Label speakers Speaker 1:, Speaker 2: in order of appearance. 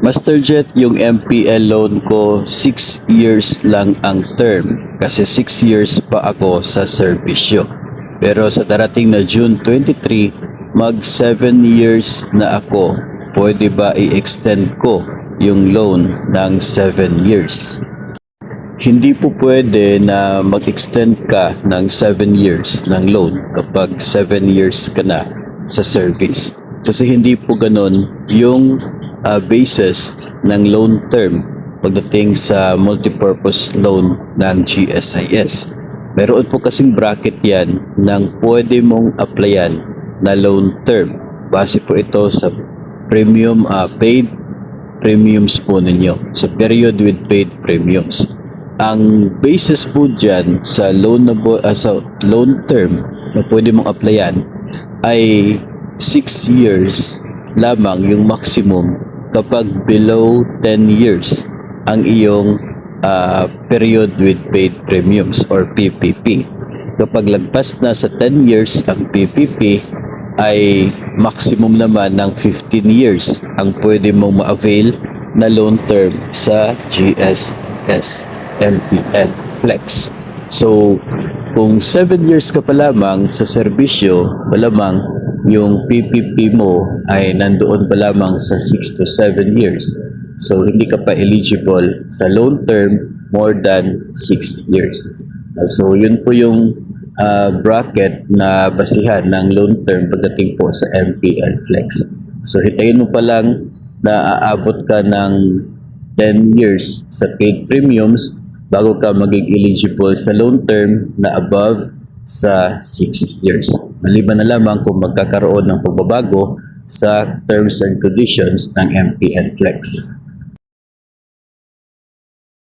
Speaker 1: Masterjet, yung MPL loan ko 6 years lang ang term kasi 6 years pa ako sa serbisyo. Pero sa darating na June 23, mag 7 years na ako. Pwede ba i-extend ko yung loan ng 7 years? Hindi po pwede na mag-extend ka ng 7 years ng loan kapag 7 years ka na sa service. Kasi hindi po ganun yung basis ng loan term pagdating sa multipurpose loan ng GSIS. Meron po kasing bracket yan ng pwede mong applyan na loan term. Base po ito sa premium paid premiums po ninyo. So period with paid premiums. Ang basis po dyan sa sa loan term na pwede mong applyan ay 6 years lamang yung maximum kapag below 10 years ang iyong period with paid premiums or PPP. Kapag lagpas na sa 10 years ang PPP ay maximum naman ng 15 years ang pwede mong ma-avail na loan term sa GSS MPL Flex. So, kung 7 years ka pa lamang sa serbisyo, malamang yung PPP mo ay nandoon pa lamang sa 6 to 7 years. So, hindi ka pa eligible sa loan term more than 6 years. So, yun po yung bracket na basihan ng loan term pagdating po sa MPL Flex. So, hitayin mo pa lang na aabot ka ng 10 years sa paid premiums bago ka maging eligible sa loan term na above sa 6 years. Maliban na lamang kung magkakaroon ng pagbabago sa terms and conditions ng MPL Flex.